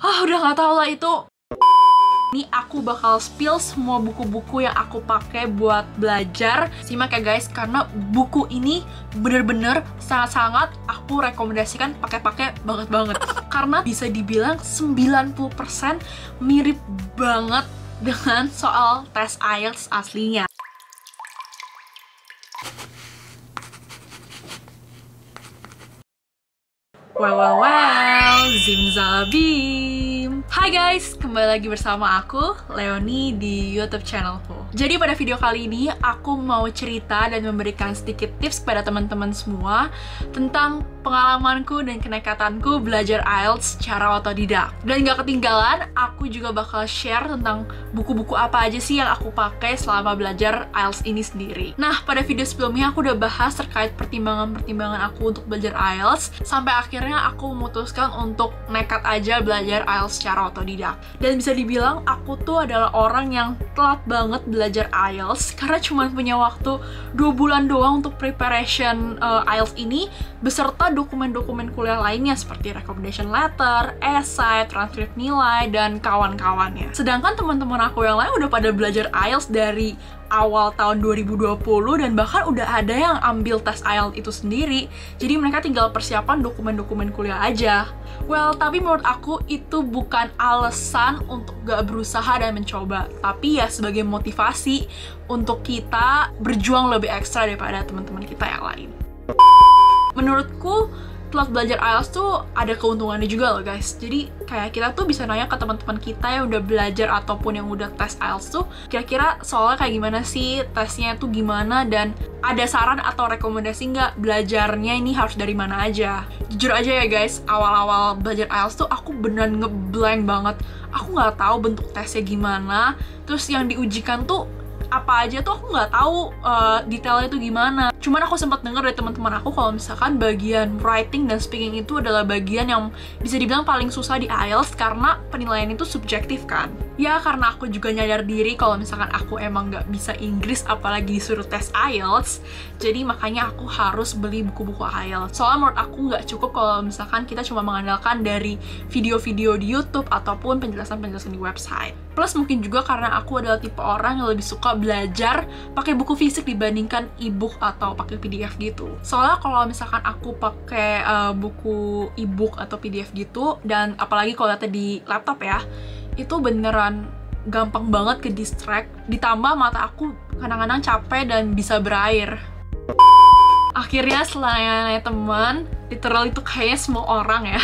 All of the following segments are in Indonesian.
Udah nggak tahu lah itu. Ini aku bakal spill semua buku-buku yang aku pakai buat belajar. Simak ya guys, karena buku ini bener-bener sangat-sangat aku rekomendasikan pakai banget. Karena bisa dibilang 90% mirip banget dengan soal tes IELTS aslinya. Wow, zimzalabim. Hai guys, kembali lagi bersama aku, Leonie, di YouTube channelku. Jadi pada video kali ini, aku mau cerita dan memberikan sedikit tips kepada teman-teman semua tentang pengalamanku dan kenekatanku belajar IELTS secara otodidak. Dan gak ketinggalan, aku juga bakal share tentang buku-buku apa aja sih yang aku pakai selama belajar IELTS ini sendiri. Nah, pada video sebelumnya aku udah bahas terkait pertimbangan-pertimbangan aku untuk belajar IELTS, sampai akhirnya aku memutuskan untuk nekat aja belajar IELTS secara otodidak. Dan bisa dibilang aku tuh adalah orang yang telat banget belajar IELTS karena cuma punya waktu 2 bulan doang untuk preparation IELTS ini, beserta dokumen-dokumen kuliah lainnya seperti recommendation letter, essay, transkrip nilai, dan kawan-kawannya. Sedangkan teman-teman aku yang lain udah pada belajar IELTS dari awal tahun 2020 dan bahkan udah ada yang ambil tes IELTS itu sendiri. Jadi mereka tinggal persiapan dokumen-dokumen kuliah aja. Well, tapi menurut aku itu bukan alasan untuk gak berusaha dan mencoba, tapi ya sebagai motivasi untuk kita berjuang lebih ekstra daripada teman-teman kita yang lain. Menurutku telat belajar IELTS tuh ada keuntungannya juga loh guys. Jadi kayak kita tuh bisa nanya ke teman-teman kita yang udah belajar ataupun yang udah tes IELTS tuh, kira-kira soalnya kayak gimana sih, tesnya tuh gimana, dan ada saran atau rekomendasi nggak belajarnya ini harus dari mana aja. Jujur aja ya guys, awal-awal belajar IELTS tuh aku beneran ngeblank banget. Aku nggak tahu bentuk tesnya gimana, terus yang diujikan tuh apa aja tuh aku nggak tahu detailnya tuh gimana. Cuman aku sempat dengar dari teman-teman aku kalau misalkan bagian writing dan speaking itu adalah bagian yang bisa dibilang paling susah di IELTS karena penilaian itu subjektif kan. Ya karena aku juga nyadar diri kalau misalkan aku emang nggak bisa Inggris apalagi disuruh tes IELTS, jadi makanya aku harus beli buku-buku IELTS. Soalnya menurut aku nggak cukup kalau misalkan kita cuma mengandalkan dari video-video di YouTube ataupun penjelasan-penjelasan di website. Plus mungkin juga karena aku adalah tipe orang yang lebih suka belajar pakai buku fisik dibandingkan e-book atau pakai PDF gitu. Soalnya kalau misalkan aku pakai buku e-book atau PDF gitu, dan apalagi kalau lihatnya di laptop ya, itu beneran gampang banget ke distract, ditambah mata aku kadang-kadang capek dan bisa berair. Akhirnya setelah nanya teman, literal itu kayaknya semua orang ya,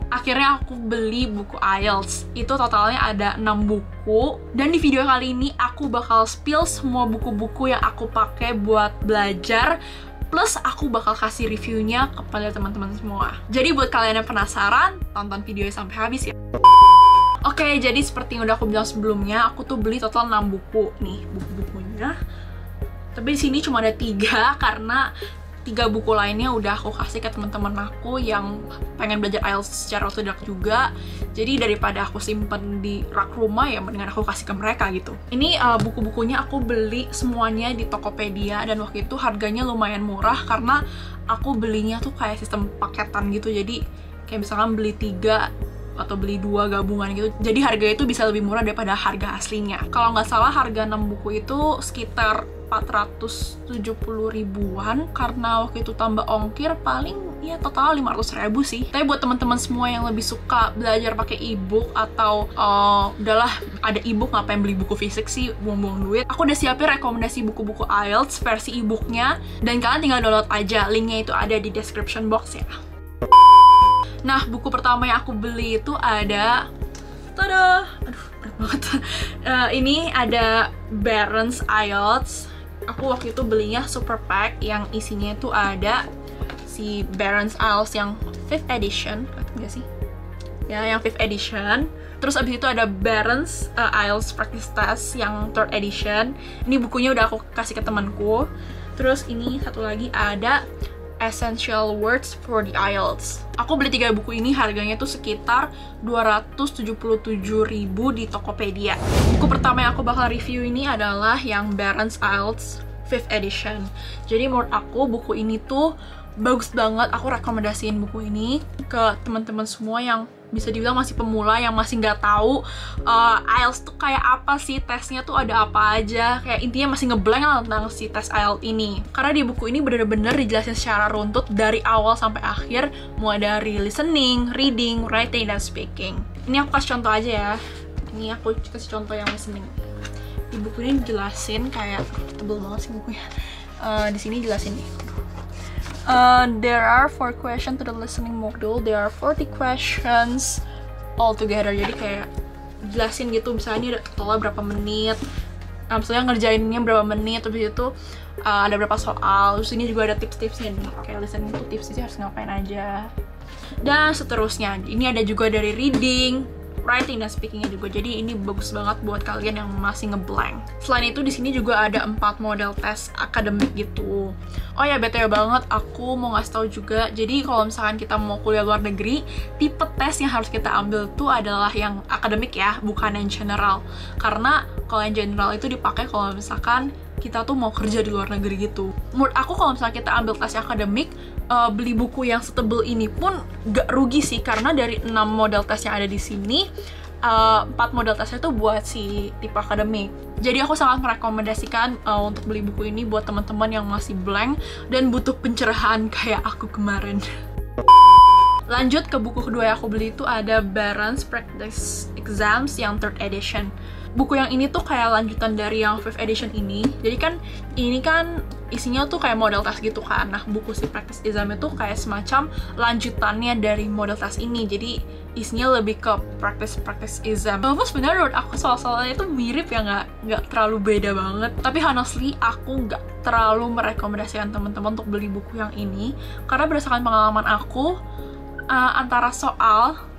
akhirnya aku beli buku IELTS. Itu totalnya ada 6 buku, dan di video kali ini aku bakal spill semua buku-buku yang aku pakai buat belajar, plus aku bakal kasih reviewnya kepada teman-teman semua. Jadi buat kalian yang penasaran, tonton videonya sampai habis ya. Oke, jadi seperti yang udah aku bilang sebelumnya, aku tuh beli total 6 buku nih, buku-bukunya. Tapi di sini cuma ada 3 karena 3 buku lainnya udah aku kasih ke teman-teman aku yang pengen belajar IELTS secara otodidak juga. Jadi daripada aku simpen di rak rumah, ya mendingan aku kasih ke mereka gitu. Ini buku-bukunya aku beli semuanya di Tokopedia, dan waktu itu harganya lumayan murah karena aku belinya tuh kayak sistem paketan gitu. Jadi kayak misalkan beli 3 atau beli 2 gabungan gitu, jadi harga itu bisa lebih murah daripada harga aslinya. Kalau nggak salah harga 6 buku itu sekitar 470 ribuan, karena waktu itu tambah ongkir paling ya total 500 ribu sih. Tapi buat teman-teman semua yang lebih suka belajar pakai e-book atau udahlah ada e-book ngapain beli buku fisik sih, buang-buang duit, aku udah siapin rekomendasi buku-buku IELTS versi e-booknya, dan kalian tinggal download aja, linknya itu ada di description box ya. Nah, buku pertama yang aku beli itu ada, tada, aduh berat banget. Ini ada Barron's IELTS. Aku waktu itu belinya super pack yang isinya itu ada si Barron's IELTS yang 5th edition, enggak sih? Ya, yang 5th edition. Terus abis itu ada Barron's IELTS Practice Test yang 3rd edition. Ini bukunya udah aku kasih ke temanku. Terus ini satu lagi ada Essential Words for the IELTS. Aku beli 3 buku ini, harganya tuh sekitar 277.000 di Tokopedia. Buku pertama yang aku bakal review ini adalah yang Barron's IELTS 5th edition. Jadi menurut aku buku ini tuh bagus banget. Aku rekomendasiin buku ini ke teman-teman semua yang bisa dibilang masih pemula yang masih nggak tahu IELTS tuh kayak apa sih, tesnya tuh ada apa aja, kayak intinya masih ngeblank lah tentang si tes IELTS ini. Karena di buku ini bener-bener dijelasin secara runtut dari awal sampai akhir, mulai dari listening, reading, writing, dan speaking. Ini aku kasih contoh aja ya. Ini aku kasih contoh yang listening. Di buku ini dijelasin kayak tebel banget sih bukunya. Di sini jelasin nih. There are 4 questions to the listening module. There are 40 questions altogether. Jadi kayak jelasin gitu, misalnya ini totalnya berapa menit, misalnya ngerjainnya berapa menit, terus itu ada berapa soal. Terus ini juga ada tips-tipsnya nih, kayak listening tuh tipsnya harus ngapain aja, dan seterusnya. Ini ada juga dari reading, writing, dan speakingnya juga. Jadi ini bagus banget buat kalian yang masih ngeblank. Selain itu di sini juga ada 4 model tes akademik gitu. Oh ya, BTW banget, aku mau ngasih tahu juga. Jadi kalau misalkan kita mau kuliah luar negeri, tipe tes yang harus kita ambil tuh adalah yang akademik ya, bukan yang general. Karena kalau yang general itu dipakai kalau misalkan kita tuh mau kerja di luar negeri gitu. Menurut aku kalau misalnya kita ambil tes akademik, beli buku yang setebel ini pun gak rugi sih, karena dari 6 model tes yang ada di sini, 4 model tesnya tuh buat si tipe akademik. Jadi aku sangat merekomendasikan untuk beli buku ini buat teman-teman yang masih blank dan butuh pencerahan kayak aku kemarin. Lanjut ke buku kedua yang aku beli, itu ada Barron's Practice Exams yang 3rd edition. Buku yang ini tuh kayak lanjutan dari yang 5th edition ini. Jadi kan ini kan isinya tuh kayak model tes gitu kan. Nah, buku si practice exam itu kayak semacam lanjutannya dari model tes ini. Jadi isinya lebih ke practice exam. Walaupun sebenarnya menurut aku soal-soalnya itu mirip ya, nggak terlalu beda banget. Tapi honestly aku nggak terlalu merekomendasikan teman-teman untuk beli buku yang ini, karena berdasarkan pengalaman aku, antara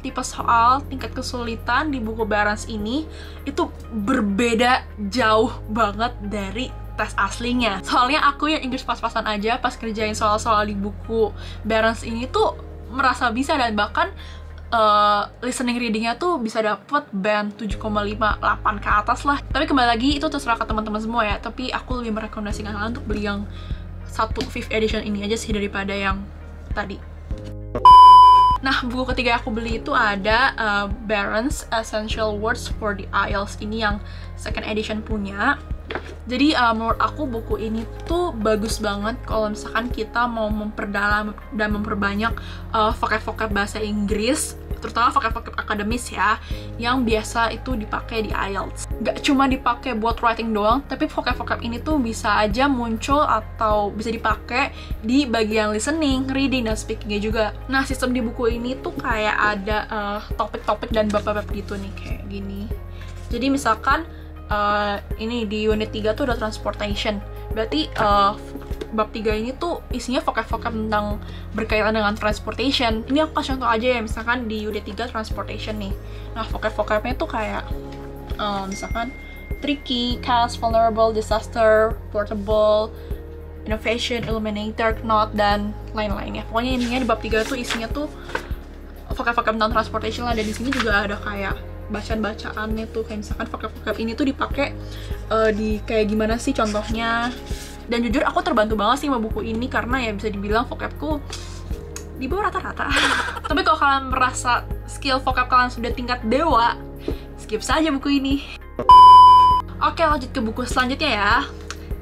tipe soal, tingkat kesulitan di buku Barron's ini itu berbeda jauh banget dari tes aslinya. Soalnya aku yang Inggris pas-pasan aja pas kerjain soal-soal di buku Barron's ini tuh merasa bisa, dan bahkan listening readingnya tuh bisa dapet band 7,58 ke atas lah. Tapi kembali lagi itu terserah ke teman-teman semua ya. Tapi aku lebih merekomendasikan kalian untuk beli yang 5th edition ini aja sih daripada yang tadi. Nah, buku ketiga aku beli itu ada Barron's Essential Words for the IELTS. Ini yang 2nd edition punya. Jadi menurut aku buku ini tuh bagus banget kalau misalkan kita mau memperdalam dan memperbanyak vocab-vocab bahasa Inggris, terutama vocab-vocab akademis ya, yang biasa itu dipakai di IELTS. Gak cuma dipakai buat writing doang, tapi vocab-vocab ini tuh bisa aja muncul atau bisa dipakai di bagian listening, reading, dan speakingnya juga. Nah, sistem di buku ini tuh kayak ada topik-topik dan bab-bab gitu nih, kayak gini. Jadi misalkan ini di unit 3 tuh ada transportation. Berarti bab 3 ini tuh isinya vocab-vocab tentang berkaitan dengan transportation. Ini aku kasih contoh aja ya, misalkan di unit 3 transportation nih. Nah, vocab-vocabnya tuh kayak misalkan tricky, chaos, vulnerable, disaster, portable, innovation, illuminator, knot, dan lain-lainnya. Pokoknya intinya di bab 3 tuh isinya tuh vocab-vocab tentang transportation lah. Dan di sini juga ada kayak bacaan-bacaannya tuh, kayak misalkan vocab-vocab ini tuh dipakai di kayak gimana sih contohnya. Dan jujur aku terbantu banget sih sama buku ini, karena ya bisa dibilang vocabku di bawah rata-rata. Tapi kalau kalian merasa skill vocab kalian sudah tingkat dewa, skip saja buku ini. Oke, lanjut ke buku selanjutnya ya.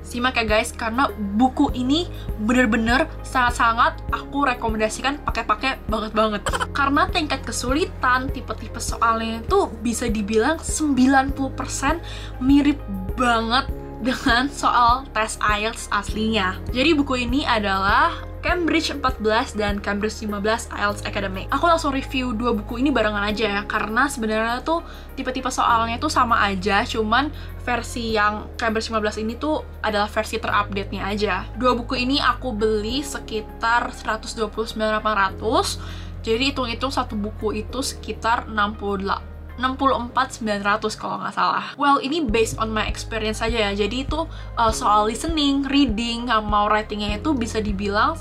Simak ya guys, karena buku ini bener-bener sangat-sangat aku rekomendasikan pakai banget. Karena tingkat kesulitan, tipe-tipe soalnya itu bisa dibilang 90% mirip banget dengan soal tes IELTS aslinya. Jadi buku ini adalah Cambridge 14 dan Cambridge 15 IELTS Academic. Aku langsung review 2 buku ini barengan aja ya, karena sebenarnya tuh tipe-tipe soalnya tuh sama aja, cuman versi yang Cambridge 15 ini tuh adalah versi terupdate-nya aja. 2 buku ini aku beli sekitar 129.800. Jadi hitung-hitung satu buku itu sekitar 64.900 kalau nggak salah. Well, ini based on my experience aja ya. Jadi itu soal listening, reading, sama writingnya itu bisa dibilang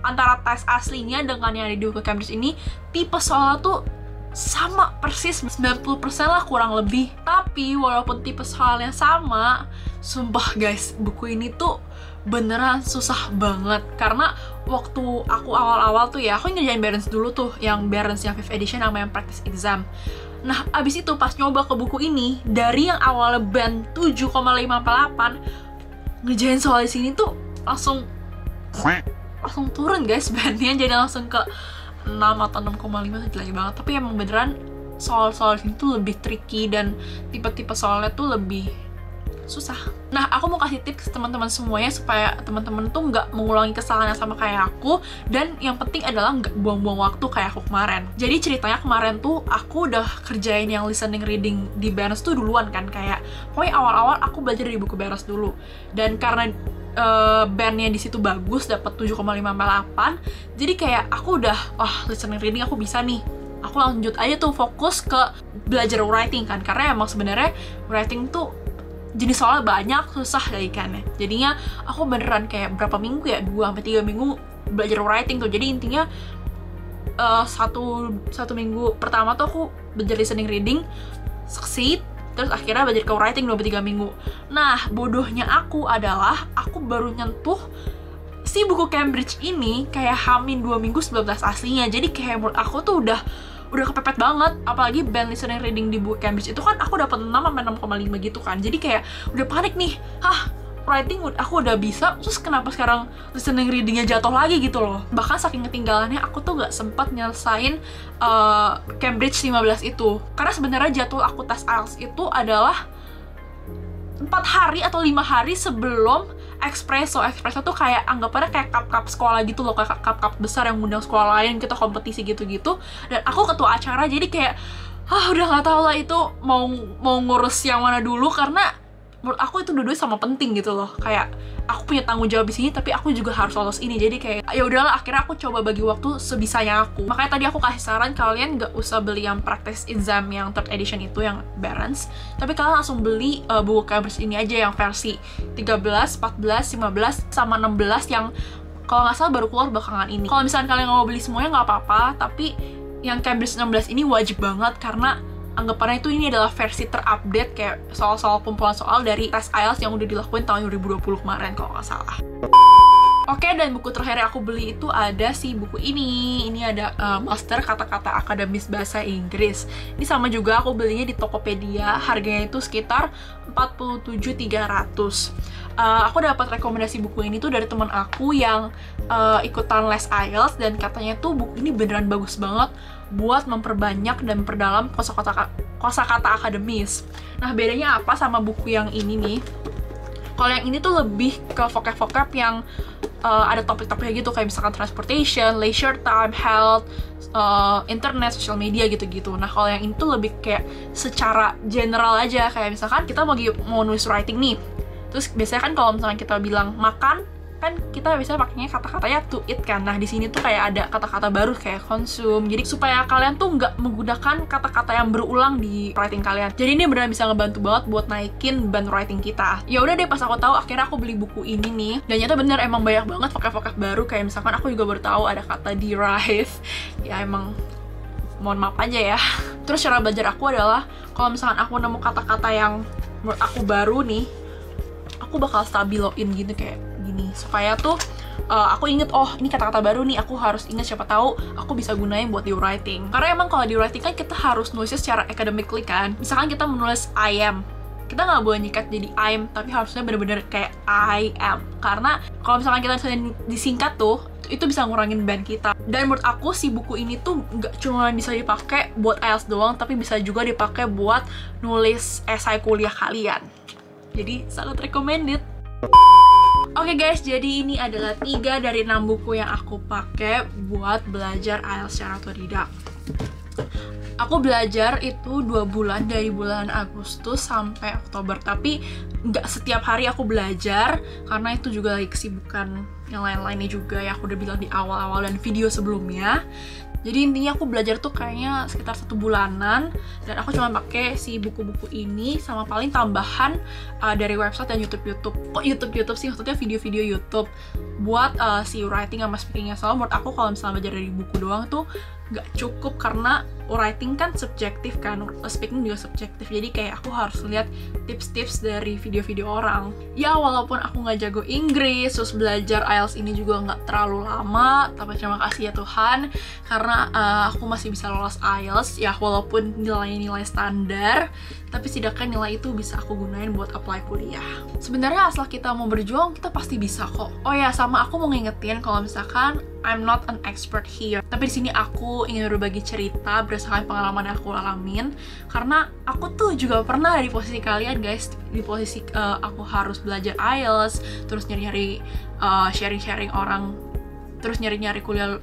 antara tes aslinya dengan yang ada di buku Cambridge ini, tipe soalnya tuh sama persis, 90% lah kurang lebih. Tapi walaupun tipe soalnya sama, sumpah guys, buku ini tuh beneran susah banget. Karena waktu aku awal-awal tuh ya, aku ngerjain Barents dulu tuh, yang Barents yang 5th edition sama yang practice exam. Nah, abis itu pas nyoba ke buku ini, dari yang awalnya band 7,5/8, ngerjain soal di sini tuh langsung turun guys bandnya, jadi langsung ke 6 atau 6,5 tuh jelek banget. Tapi emang beneran soal-soal sini tuh lebih tricky dan tipe-tipe soalnya tuh lebih susah. Nah, aku mau kasih tips ke teman-teman semuanya supaya teman-teman tuh nggak mengulangi kesalahan yang sama kayak aku, dan yang penting adalah nggak buang-buang waktu kayak aku kemarin. Jadi ceritanya kemarin tuh aku udah kerjain yang listening reading di Barents tuh duluan kan, kayak pokoknya awal-awal aku belajar dari buku Barents dulu. Dan karena bandnya di situ bagus, dapat 7,5/8, jadi kayak aku udah listening reading aku bisa nih. Aku lanjut aja tuh fokus ke belajar writing kan, karena emang sebenarnya writing tuh jenis soalnya banyak, susah dari ikannya. Jadinya aku beneran kayak berapa minggu ya, 2-3 minggu belajar writing tuh. Jadi intinya satu minggu pertama tuh aku belajar listening reading, succeed, terus akhirnya belajar ke writing 2-3 minggu. Nah, bodohnya aku adalah aku baru nyentuh si buku Cambridge ini kayak hamin 2 minggu sebelum tes aslinya. Jadi kayak menurut aku tuh udah kepepet banget. Apalagi band listening reading di buku Cambridge itu kan aku dapat 6-6,5 gitu kan. Jadi kayak udah panik nih. Writing aku udah bisa, terus kenapa sekarang listening readingnya jatuh lagi gitu loh. Bahkan saking ketinggalannya aku tuh gak sempat nyelesain Cambridge 15 itu. Karena sebenarnya jadwal aku tes IELTS itu adalah 4 hari atau 5 hari sebelum Espresso tuh kayak anggapannya kayak cup sekolah gitu loh, kayak cup besar yang ngundang sekolah lain, kita kompetisi gitu-gitu. Dan aku ketua acara, jadi kayak udah nggak tahu lah itu mau ngurus yang mana dulu, karena menurut aku itu dua-duanya sama penting gitu loh. Kayak aku punya tanggung jawab di sini, tapi aku juga harus lolos ini. Jadi kayak ya udahlah, akhirnya aku coba bagi waktu sebisanya aku. Makanya tadi aku kasih saran kalian nggak usah beli yang practice exam yang 3rd edition itu yang Barents, tapi kalian langsung beli buku Cambridge ini aja yang versi 13, 14, 15 sama 16 yang kalau nggak salah baru keluar belakangan ini. Kalau misalnya kalian nggak mau beli semuanya nggak apa-apa, tapi yang Cambridge 16 ini wajib banget karena anggapannya itu ini adalah versi terupdate, kayak soal-soal kumpulan soal dari tes IELTS yang udah dilakuin tahun 2020 kemarin kalau nggak salah. Oke, dan buku terakhir yang aku beli itu ada si buku ini. Ini ada Master Kata-Kata Akademis Bahasa Inggris. Ini sama juga aku belinya di Tokopedia. Harganya itu sekitar 47.300. Aku dapat rekomendasi buku ini tuh dari teman aku yang ikutan les IELTS, dan katanya tuh buku ini beneran bagus banget buat memperbanyak dan memperdalam kosakata akademis. Nah, bedanya apa sama buku yang ini nih? Kalau yang ini tuh lebih ke vocab-vocab yang ada topik-topiknya gitu, kayak misalkan transportation, leisure time, health, internet, social media gitu-gitu. Nah, kalau yang ini tuh lebih kayak secara general aja, kayak misalkan kita mau nulis writing nih. Terus biasanya kan kalau misalkan kita bilang makan, kan kita biasanya pakainya kata-katanya to eat kan. Nah, di sini tuh kayak ada kata-kata baru kayak consume. Jadi supaya kalian tuh nggak menggunakan kata-kata yang berulang di writing kalian. Jadi ini benar bisa ngebantu banget buat naikin band writing kita. Ya udah deh, pas aku tahu akhirnya aku beli buku ini nih. Dan ternyata bener emang banyak banget vocab-vocab baru, kayak misalkan aku juga baru tahu ada kata derive. Ya emang mohon maaf aja ya. Terus cara belajar aku adalah kalau misalkan aku nemu kata-kata yang menurut aku baru nih, aku bakal stabiloin gitu kayak gini, supaya tuh aku inget, oh ini kata-kata baru nih, aku harus inget, siapa tahu aku bisa gunain buat di writing. Karena emang kalau di writing kan kita harus nulisnya secara academically kan. Misalkan kita menulis I am, kita nggak boleh nyikat jadi I'm, tapi harusnya bener-bener kayak I am. Karena kalau misalkan kita disingkat tuh, itu bisa ngurangin band kita. Dan menurut aku si buku ini tuh nggak cuma bisa dipakai buat IELTS doang, tapi bisa juga dipakai buat nulis esai kuliah kalian. Jadi sangat recommended. Oke guys, jadi ini adalah 3 dari 6 buku yang aku pakai buat belajar IELTS secara otodidak. Aku belajar itu 2 bulan, dari bulan Agustus sampai Oktober. Tapi nggak setiap hari aku belajar, karena itu juga lagi kesibukan yang lain-lainnya juga yang aku udah bilang di awal-awal dan video sebelumnya. Jadi intinya aku belajar tuh kayaknya sekitar 1 bulanan, dan aku cuma pakai si buku-buku ini sama paling tambahan dari website dan YouTube. Kok YouTube sih, maksudnya video-video YouTube. buat si writing sama speakingnya. Soalnya menurut aku kalau misalnya belajar dari buku doang tuh nggak cukup, karena writing kan subjektif kan, speaking juga subjektif. Jadi kayak aku harus lihat tips-tips dari video-video orang. Ya walaupun aku nggak jago Inggris, terus belajar IELTS ini juga nggak terlalu lama, tapi terima kasih ya Tuhan karena aku masih bisa lolos IELTS. Ya walaupun nilainya nilai standar, tapi setidaknya nilai itu bisa aku gunain buat apply kuliah. Sebenarnya asal kita mau berjuang, kita pasti bisa kok. Oh ya, sama aku mau ngingetin kalau misalkan I'm not an expert here, tapi di sini aku ingin berbagi cerita berdasarkan pengalaman yang aku alamin, karena aku tuh juga pernah di posisi kalian guys, di posisi aku harus belajar IELTS, terus nyari-nyari sharing-sharing orang, terus nyari-nyari kuliah,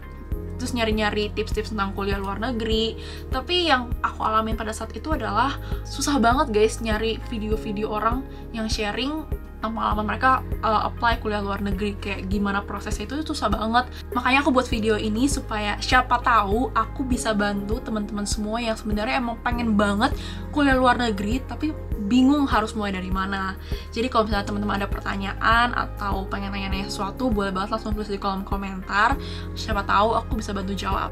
terus nyari-nyari tips-tips tentang kuliah luar negeri. Tapi yang aku alamin pada saat itu adalah susah banget guys nyari video-video orang yang sharing tentang pengalaman mereka apply kuliah luar negeri, kayak gimana prosesnya itu susah banget. Makanya aku buat video ini supaya siapa tahu aku bisa bantu teman-teman semua yang sebenarnya emang pengen banget kuliah luar negeri tapi bingung harus mulai dari mana. Jadi kalau misalnya teman-teman ada pertanyaan atau pengen nanya-nanya sesuatu, boleh banget langsung tulis di kolom komentar. Siapa tahu aku bisa bantu jawab.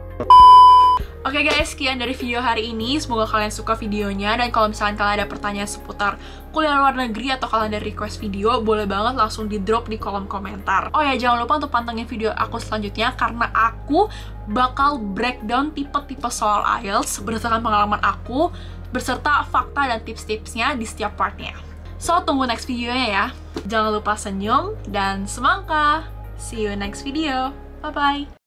Oke guys, sekian dari video hari ini. Semoga kalian suka videonya. Dan kalau misalnya kalian ada pertanyaan seputar kuliah luar negeri atau kalian ada request video, boleh banget langsung di drop di kolom komentar. Oh ya, jangan lupa untuk pantengin video aku selanjutnya, karena aku bakal breakdown tipe-tipe soal IELTS berdasarkan pengalaman aku, beserta fakta dan tips-tipsnya di setiap partnya. So, tunggu next videonya ya. Jangan lupa senyum dan semangka. See you next video. Bye-bye.